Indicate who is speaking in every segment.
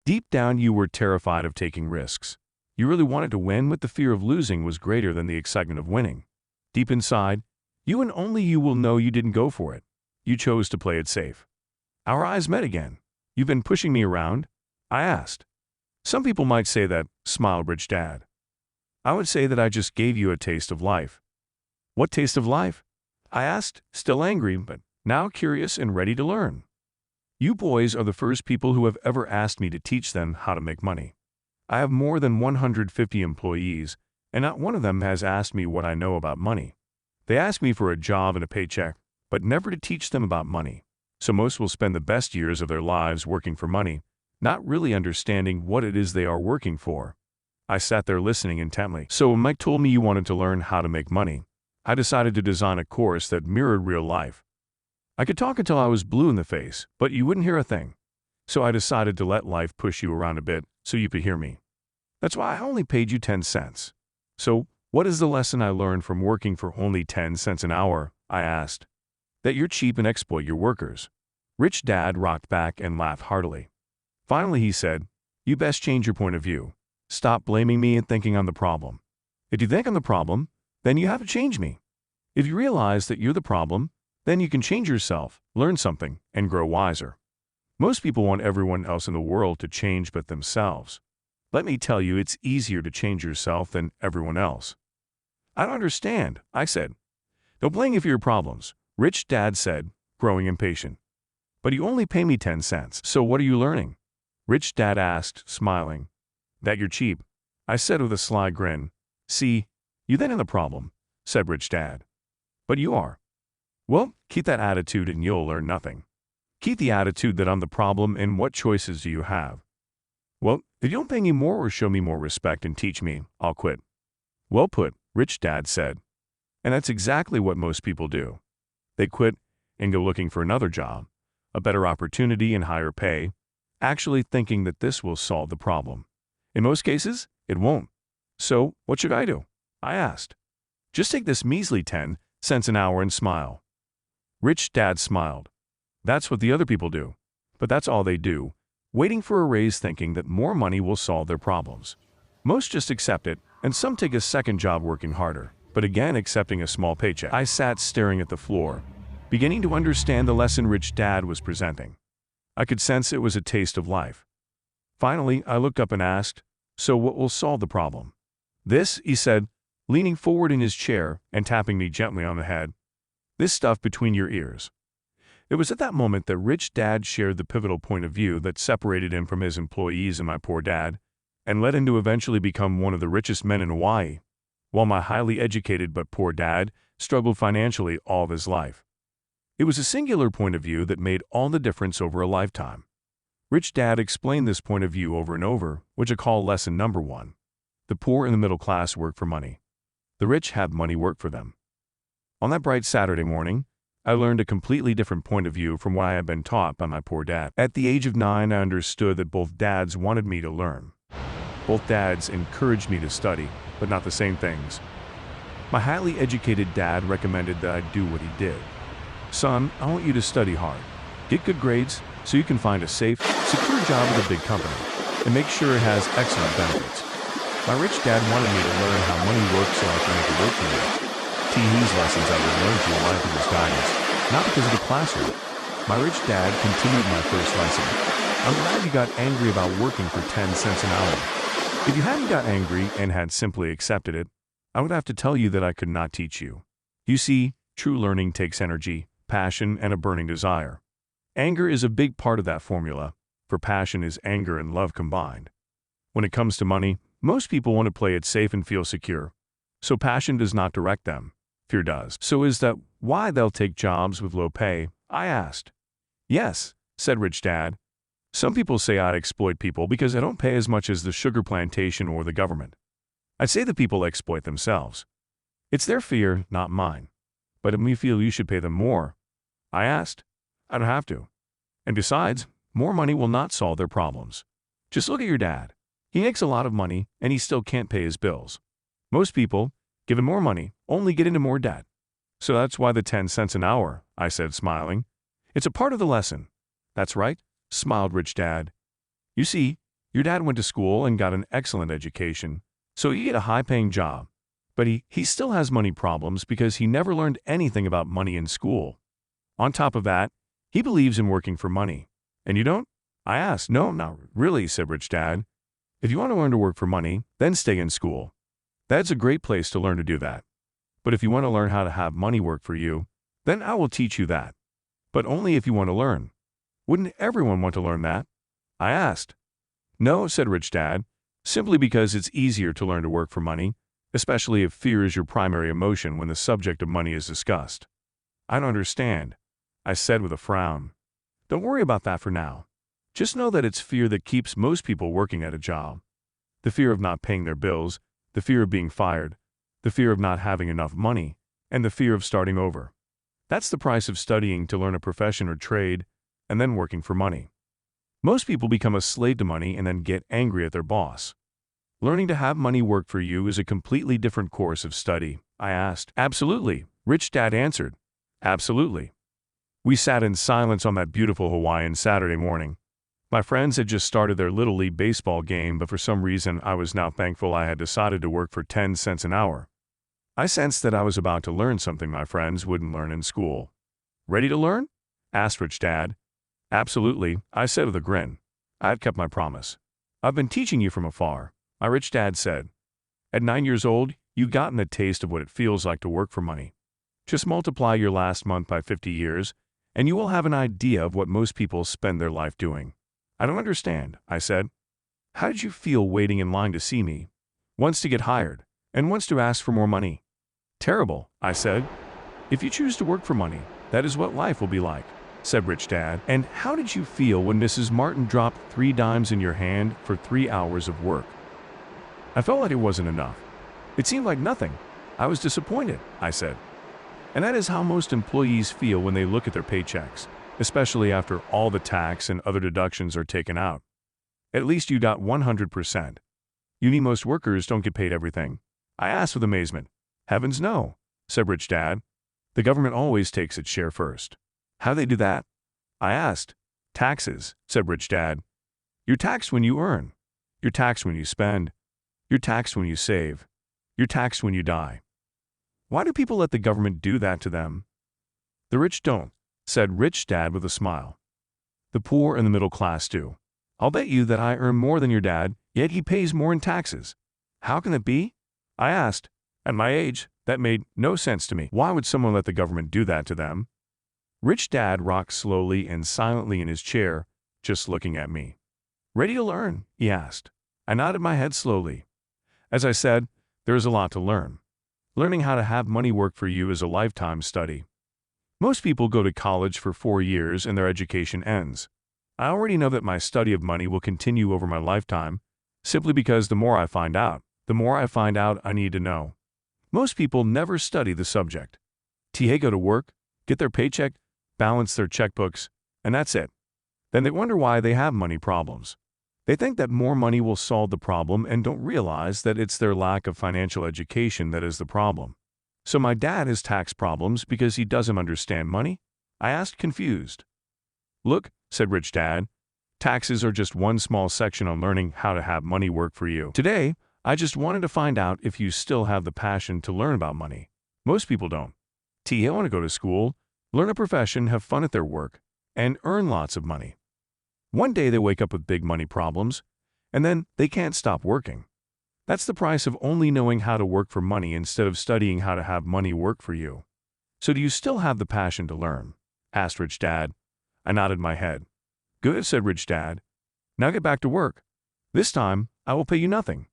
Speaker 1: Deep down, you were terrified of taking risks. You really wanted to win, but the fear of losing was greater than the excitement of winning. Deep inside, you and only you will know you didn't go for it. You chose to play it safe. Our eyes met again. "You've been pushing me around?" I asked. "Some people might say that," smiled Rich Dad. "I would say that I just gave you a taste of life." "What taste of life?" I asked, still angry, but now curious and ready to learn. "You boys are the first people who have ever asked me to teach them how to make money. I have more than 150 employees, and not one of them has asked me what I know about money. They ask me for a job and a paycheck, but never to teach them about money. So most will spend the best years of their lives working for money, not really understanding what it is they are working for." I sat there listening intently. "So when Mike told me you wanted to learn how to make money, I decided to design a course that mirrored real life. I could talk until I was blue in the face, but you wouldn't hear a thing. So I decided to let life push you around a bit so you could hear me. That's why I only paid you 10 cents. So what is the lesson I learned from working for only 10 cents an hour?" I asked. "That you're cheap and exploit your workers." Rich Dad rocked back and laughed heartily. Finally he said, "You best change your point of view. Stop blaming me and thinking I'm the problem. If you think I'm the problem, then you have to change me. If you realize that you're the problem, then you can change yourself, learn something, and grow wiser. Most people want everyone else in the world to change but themselves. Let me tell you, it's easier to change yourself than everyone else." "I don't understand," I said. "Don't blame me for your problems," Rich Dad said, growing impatient. "But you only pay me 10 cents. So what are you learning?" Rich Dad asked, smiling. "That you're cheap," I said with a sly grin. "See, you then are the problem," said Rich Dad. "But you are." "Well, keep that attitude and you'll learn nothing. Keep the attitude that I'm the problem, and what choices do you have?" "Well, if you don't pay me more or show me more respect and teach me, I'll quit." "Well put," Rich Dad said. And that's exactly what most people do. They quit and go looking for another job, a better opportunity and higher pay, actually thinking that this will solve the problem. In most cases, it won't. "So, what should I do?" I asked. "Just take this measly 10 cents an hour and smile." Rich Dad smiled. "That's what the other people do. But that's all they do, waiting for a raise thinking that more money will solve their problems. Most just accept it, and some take a second job working harder, but again accepting a small paycheck." I sat staring at the floor, beginning to understand the lesson Rich Dad was presenting. I could sense it was a taste of life. Finally, I looked up and asked, "So what will solve the problem?" "This," he said, leaning forward in his chair and tapping me gently on the head. "This stuff between your ears." It was at that moment that Rich Dad shared the pivotal point of view that separated him from his employees and my poor dad, and led him to eventually become one of the richest men in Hawaii, while my highly educated but poor dad struggled financially all of his life. It was a singular point of view that made all the difference over a lifetime. Rich Dad explained this point of view over and over, which I call lesson number 1. The poor and the middle class work for money. The rich have money work for them. On that bright Saturday morning, I learned a completely different point of view from what I had been taught by my poor dad. At the age of 9, I understood that both dads wanted me to learn. Both dads encouraged me to study, but not the same things. My highly educated dad recommended that I do what he did. "Son, I want you to study hard. Get good grades so you can find a safe, secure job with a big company, and make sure it has excellent benefits." My rich dad wanted me to learn how money works so I can make it work for me. These lessons I would learn through life with his guidance, not because of the classroom. My rich dad continued my first lesson. "I'm glad you got angry about working for 10 cents an hour. If you hadn't got angry and had simply accepted it, I would have to tell you that I could not teach you. You see, true learning takes energy, passion, and a burning desire. Anger is a big part of that formula, for passion is anger and love combined. When it comes to money, most people want to play it safe and feel secure. So passion does not direct them. Fear does. So is that why they'll take jobs with low pay?" I asked. "Yes," said Rich Dad. "Some people say I'd exploit people because I don't pay as much as the sugar plantation or the government. I'd say the people exploit themselves. It's their fear, not mine. But if we feel you should pay them more," I asked, "I don't have to. And besides, more money will not solve their problems. Just look at your dad. He makes a lot of money and he still can't pay his bills. Most people, given more money, only get into more debt. So that's why the 10 cents an hour," I said, smiling. "It's a part of the lesson." "That's right," smiled Rich Dad. "You see, Your dad went to school and got an excellent education, so you get a high-paying job. But he still has money problems because he never learned anything about money in school. On top of that, he believes in working for money. And you don't? I asked. No, not really, said Rich Dad. If you want to learn to work for money, then stay in school. That's a great place to learn to do that. But if you want to learn how to have money work for you, then I will teach you that. But only if you want to learn. Wouldn't everyone want to learn that? I asked. No, said Rich Dad, simply because it's easier to learn to work for money, especially if fear is your primary emotion when the subject of money is discussed. I don't understand, I said with a frown. Don't worry about that for now. Just know that it's fear that keeps most people working at a job. The fear of not paying their bills, the fear of being fired, the fear of not having enough money, and the fear of starting over. That's the price of studying to learn a profession or trade, and then working for money. Most people become a slave to money and then get angry at their boss. Learning to have money work for you is a completely different course of study, I asked. Absolutely, Rich Dad answered. Absolutely. We sat in silence on that beautiful Hawaiian Saturday morning. My friends had just started their Little League baseball game, but for some reason I was now thankful I had decided to work for 10 cents an hour. I sensed that I was about to learn something my friends wouldn't learn in school. Ready to learn? Asked Rich Dad. Absolutely, I said with a grin. I had kept my promise. I've been teaching you from afar, my Rich Dad said. At 9 years old, you've gotten a taste of what it feels like to work for money. Just multiply your last month by 50 years, and you will have an idea of what most people spend their life doing. I don't understand, I said. How did you feel waiting in line to see me? Once to get hired, and once to ask for more money. Terrible, I said. If you choose to work for money, that is what life will be like, said Rich Dad. And how did you feel when Mrs. Martin dropped 3 dimes in your hand for 3 hours of work? I felt like it wasn't enough. It seemed like nothing. I was disappointed, I said. And that is how most employees feel when they look at their paychecks, especially after all the tax and other deductions are taken out. At least you got 100%. You mean most workers don't get paid everything? I asked with amazement. Heavens no, said Rich Dad. The government always takes its share first. How do they do that? I asked. Taxes, said Rich Dad. You're taxed when you earn. You're taxed when you spend. You're taxed when you save. You're taxed when you die. Why do people let the government do that to them? The rich don't, said Rich Dad with a smile. The poor and the middle class do. I'll bet you that I earn more than your dad, yet he pays more in taxes. How can that be? I asked. At my age, that made no sense to me. Why would someone let the government do that to them? Rich Dad rocked slowly and silently in his chair, just looking at me. Ready to learn? He asked. I nodded my head slowly. As I said, there is a lot to learn. Learning how to have money work for you is a lifetime study. Most people go to college for 4 years and their education ends. I already know that my study of money will continue over my lifetime, simply because the more I find out I need to know. Most people never study the subject. They go to work, get their paycheck, balance their checkbooks, and that's it. Then they wonder why they have money problems. They think that more money will solve the problem and don't realize that it's their lack of financial education that is the problem. So my dad has tax problems because he doesn't understand money? I asked, confused. Look, said Rich Dad, taxes are just one small section on learning how to have money work for you. Today, I just wanted to find out if you still have the passion to learn about money. Most people don't. They want to go to school, learn a profession, have fun at their work, and earn lots of money. One day they wake up with big money problems, and then they can't stop working. That's the price of only knowing how to work for money instead of studying how to have money work for you. So do you still have the passion to learn? Asked Rich Dad. I nodded my head. Good, said Rich Dad. Now get back to work. This time, I will pay you nothing.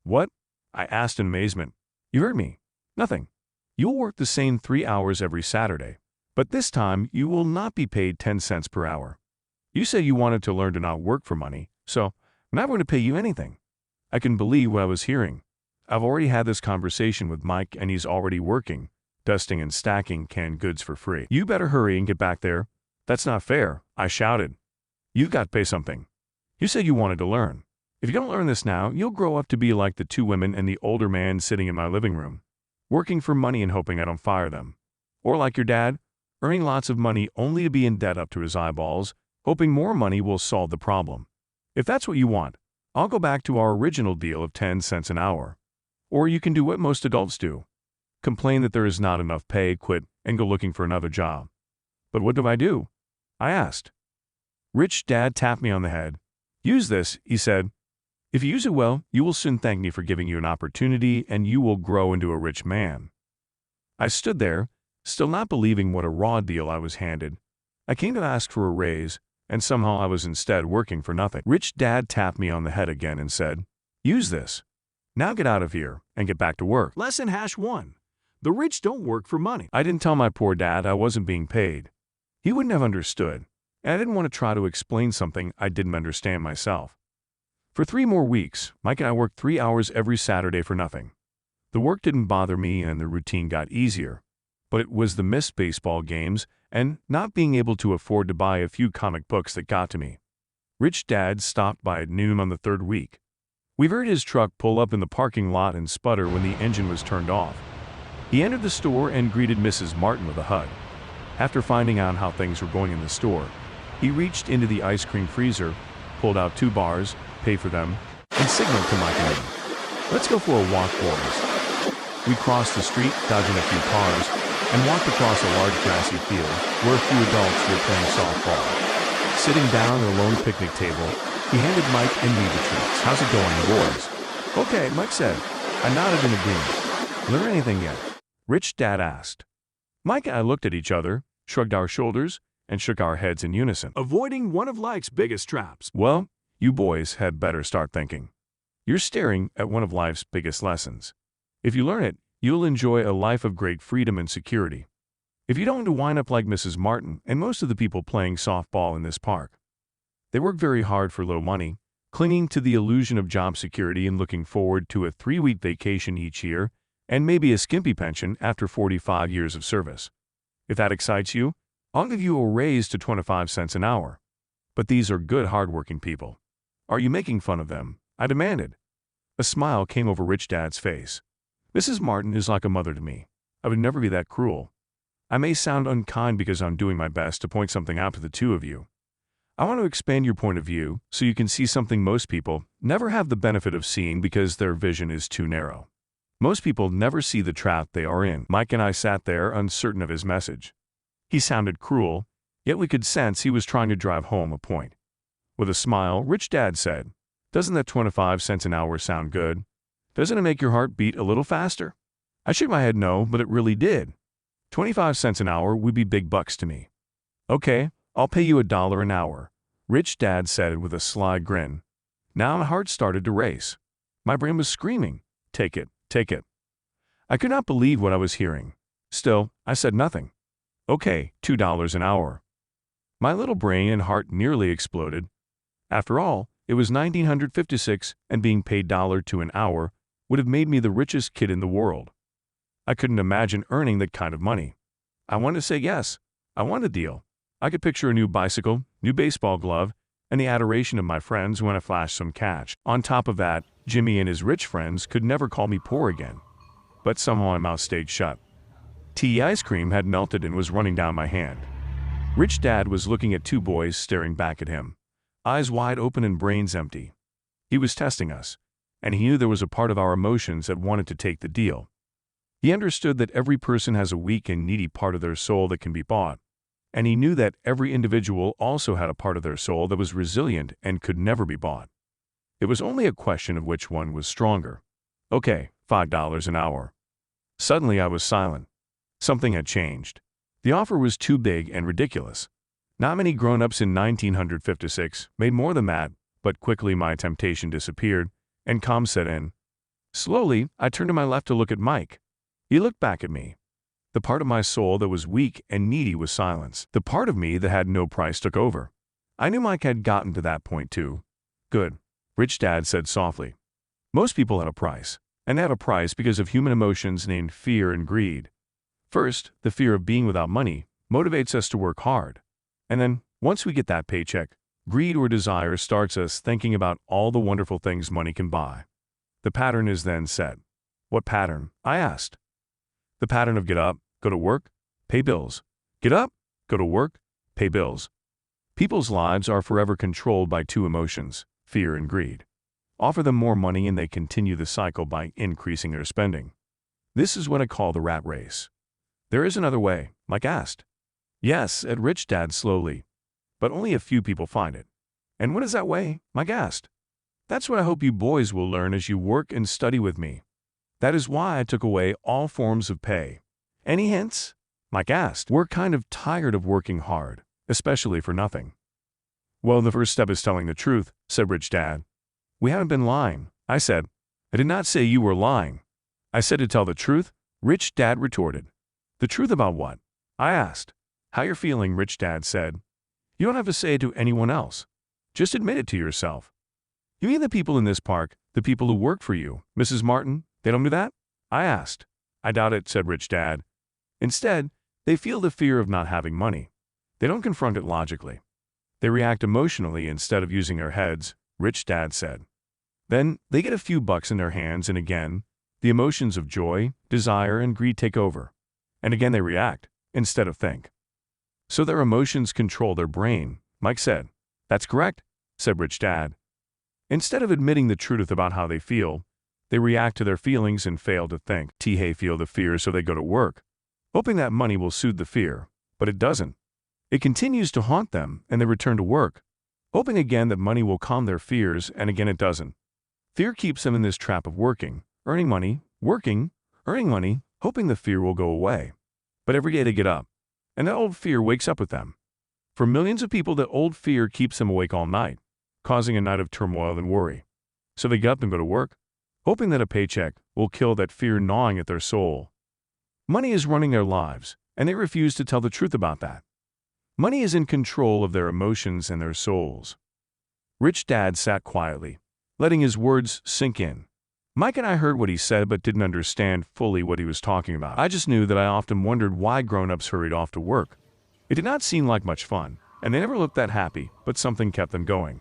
Speaker 1: What? I asked in amazement. You heard me. Nothing. You will work the same 3 hours every Saturday, but this time you will not be paid 10 cents per hour. You said you wanted to learn to not work for money, so I'm not going to pay you anything. I couldn't believe what I was hearing. I've already had this conversation with Mike and he's already working, dusting and stacking canned goods for free. You better hurry and get back there. That's not fair, I shouted. You've got to pay something. You said you wanted to learn. If you don't learn this now, you'll grow up to be like the 2 women and the older man sitting in my living room, working for money and hoping I don't fire them. Or like your dad, earning lots of money only to be in debt up to his eyeballs, hoping more money will solve the problem. If that's what you want, I'll go back to our original deal of 10 cents an hour. Or you can do what most adults do. Complain that there is not enough pay, quit, and go looking for another job. But what do I do? I asked. Rich Dad tapped me on the head. Use this, he said. If you use it well, you will soon thank me for giving you an opportunity and you will grow into a rich man. I stood there, still not believing what a raw deal I was handed. I came to ask for a raise, and somehow I was instead working for nothing. Rich Dad tapped me on the head again and said, use this. Now get out of here and get back to work. Lesson #1. The rich don't work for money. I didn't tell my poor dad I wasn't being paid. He wouldn't have understood, and I didn't want to try to explain something I didn't understand myself. For 3 more weeks, Mike and I worked 3 hours every Saturday for nothing. The work didn't bother me and the routine got easier, but it was the missed baseball games and not being able to afford to buy a few comic books that got to me. Rich Dad stopped by at noon on the 3rd week. We heard his truck pull up in the parking lot and sputter when the engine was turned off. He entered the store and greeted Mrs. Martin with a hug. After finding out how things were going in the store, he reached into the ice cream freezer, pulled out 2 bars, paid for them, and signaled to Mike and me. Let's go for a walk, boys. We crossed the street, dodging a few cars, and walked across a large grassy field where a few adults were playing softball. Sitting down at a lone picnic table, he handed Mike and me the treats. How's it going, boys? Okay, Mike said. I nodded in agreement. Learn anything yet? Rich Dad asked. Mike and I looked at each other, shrugged our shoulders, and shook our heads in unison. Avoiding one of life's biggest traps. Well, you boys had better start thinking. You're staring at one of life's biggest lessons. If you learn it, you'll enjoy a life of great freedom and security. If you don't want to wind up like Mrs. Martin and most of the people playing softball in this park. They work very hard for little money, clinging to the illusion of job security and looking forward to a 3-week vacation each year and maybe a skimpy pension after 45 years of service. If that excites you, I'll give you a raise to 25 cents an hour. But these are good, hard-working people. Are you making fun of them? I demanded. A smile came over Rich Dad's face. Mrs. Martin is like a mother to me. I would never be that cruel. I may sound unkind because I'm doing my best to point something out to the two of you. I want to expand your point of view so you can see something most people never have the benefit of seeing because their vision is too narrow. Most people never see the trap they are in. Mike and I sat there uncertain of his message. He sounded cruel, yet we could sense he was trying to drive home a point. With a smile, Rich Dad said, "Doesn't that 25 cents an hour sound good? Doesn't it make your heart beat a little faster?" I shook my head no, but it really did. 25 cents an hour would be big bucks to me. Okay, I'll pay you $1 an hour, Rich Dad said with a sly grin. Now my heart started to race. My brain was screaming, "Take it, take it." I could not believe what I was hearing. Still, I said nothing. Okay, $2 an hour. My little brain and heart nearly exploded. After all, it was 1956 and being paid $1 an hour would have made me the richest kid in the world. I couldn't imagine earning that kind of money. I wanted to say yes. I wanted a deal. I could picture a new bicycle, new baseball glove, and the adoration of my friends when I flashed some cash. On top of that, Jimmy and his rich friends could never call me poor again. But somehow my mouth stayed shut. Tea ice cream had melted and was running down my hand. Rich Dad was looking at 2 boys staring back at him, eyes wide open and brains empty. He was testing us, and he knew there was a part of our emotions that wanted to take the deal. He understood that every person has a weak and needy part of their soul that can be bought, and he knew that every individual also had a part of their soul that was resilient and could never be bought. It was only a question of which one was stronger. Okay, $5 an hour. Suddenly I was silent. Something had changed. The offer was too big and ridiculous. Not many grown-ups in 1956 made more than that, but quickly my temptation disappeared, and calm set in. Slowly, I turned to my left to look at Mike. He looked back at me. The part of my soul that was weak and needy was silenced. The part of me that had no price took over. I knew Mike had gotten to that point too. Good, Rich Dad said softly. Most people have a price, and they have a price because of human emotions named fear and greed. First, the fear of being without money motivates us to work hard. And then, once we get that paycheck, greed or desire starts us thinking about all the wonderful things money can buy. The pattern is then set. What pattern? I asked. The pattern of get up, go to work, pay bills. Get up, go to work, pay bills. People's lives are forever controlled by 2 emotions, fear and greed. Offer them more money and they continue the cycle by increasing their spending. This is what I call the rat race. There is another way, Mike asked. Yes, said Rich Dad slowly, but only a few people find it. And what is that way? Mike asked. That's what I hope you boys will learn as you work and study with me. That is why I took away all forms of pay. Any hints? Mike asked. We're kind of tired of working hard, especially for nothing. Well, the first step is telling the truth, said Rich Dad. We haven't been lying, I said. I did not say you were lying. I said to tell the truth, Rich Dad retorted. The truth about what? I asked. How you're feeling, Rich Dad said. You don't have to say it to anyone else. Just admit it to yourself. You mean the people in this park, the people who work for you, Mrs. Martin, they don't do that? I asked. I doubt it, said Rich Dad. Instead, they feel the fear of not having money. They don't confront it logically. They react emotionally instead of using their heads, Rich Dad said. Then they get a few bucks in their hands and again, the emotions of joy, desire, and greed take over. And again they react, instead of think. So their emotions control their brain, Mike said. That's correct, said Rich Dad. Instead of admitting the truth about how they feel, they react to their feelings and fail to think. They feel the fear so they go to work, hoping that money will soothe the fear, but it doesn't. It continues to haunt them and they return to work, hoping again that money will calm their fears and again it doesn't. Fear keeps them in this trap of working, earning money, working, earning money, hoping the fear will go away. But every day they get up, and that old fear wakes up with them. For millions of people, that old fear keeps them awake all night, causing a night of turmoil and worry. So they get up and go to work, hoping that a paycheck will kill that fear gnawing at their soul. Money is running their lives, and they refuse to tell the truth about that. Money is in control of their emotions and their souls. Rich Dad sat quietly, letting his words sink in. Mike and I heard what he said but didn't understand fully what he was talking about. I just knew that I often wondered why grown-ups hurried off to work. It did not seem like much fun, and they never looked that happy, but something kept them going.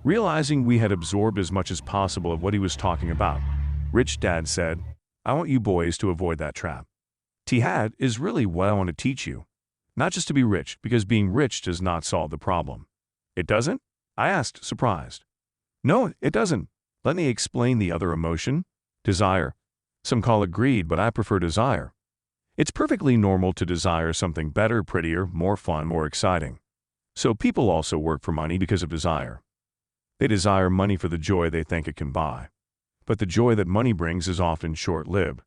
Speaker 1: Realizing we had absorbed as much as possible of what he was talking about, Rich Dad said, I want you boys to avoid that trap. T.had is really what I want to teach you. Not just to be rich, because being rich does not solve the problem. It doesn't? I asked, surprised. No, it doesn't. Let me explain the other emotion. Desire. Some call it greed, but I prefer desire. It's perfectly normal to desire something better, prettier, more fun, more exciting. So people also work for money because of desire. They desire money for the joy they think it can buy. But the joy that money brings is often short-lived,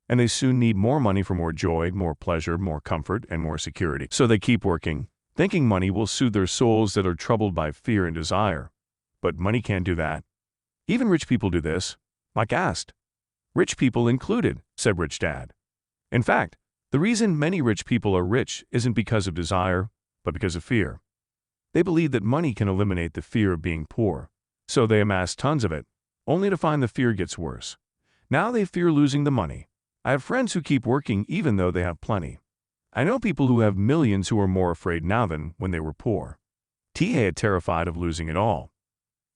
Speaker 1: and they soon need more money for more joy, more pleasure, more comfort, and more security. So they keep working, thinking money will soothe their souls that are troubled by fear and desire. But money can't do that. Even rich people do this, Mike asked. Rich people included, said Rich Dad. In fact, the reason many rich people are rich isn't because of desire, but because of fear. They believe that money can eliminate the fear of being poor, so they amass tons of it, only to find the fear gets worse. Now they fear losing the money. I have friends who keep working even though they have plenty. I know people who have millions who are more afraid now than when they were poor. T.had terrified of losing it all.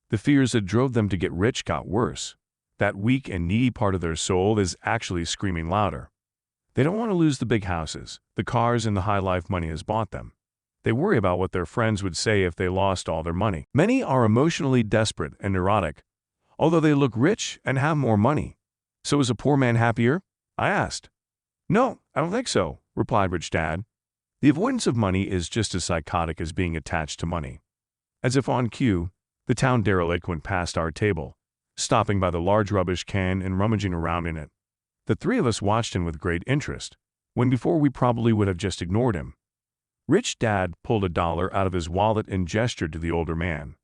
Speaker 1: The fears that drove them to get rich got worse. That weak and needy part of their soul is actually screaming louder. They don't want to lose the big houses, the cars, and the high life money has bought them. They worry about what their friends would say if they lost all their money. Many are emotionally desperate and neurotic, although they look rich and have more money. So is a poor man happier? I asked. No, I don't think so, replied Rich Dad. The avoidance of money is just as psychotic as being attached to money. As if on cue, the town derelict went past our table, stopping by the large rubbish can and rummaging around in it. The three of us watched him with great interest, when before we probably would have just ignored him. Rich Dad pulled $1 out of his wallet and gestured to the older man.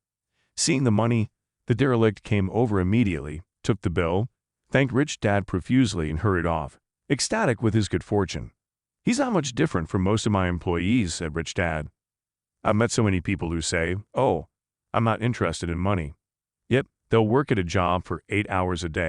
Speaker 1: Seeing the money, the derelict came over immediately, took the bill, thanked Rich Dad profusely and hurried off, ecstatic with his good fortune. He's not much different from most of my employees, said Rich Dad. I've met so many people who say, oh, I'm not interested in money. Yet, they'll work at a job for 8 hours a day.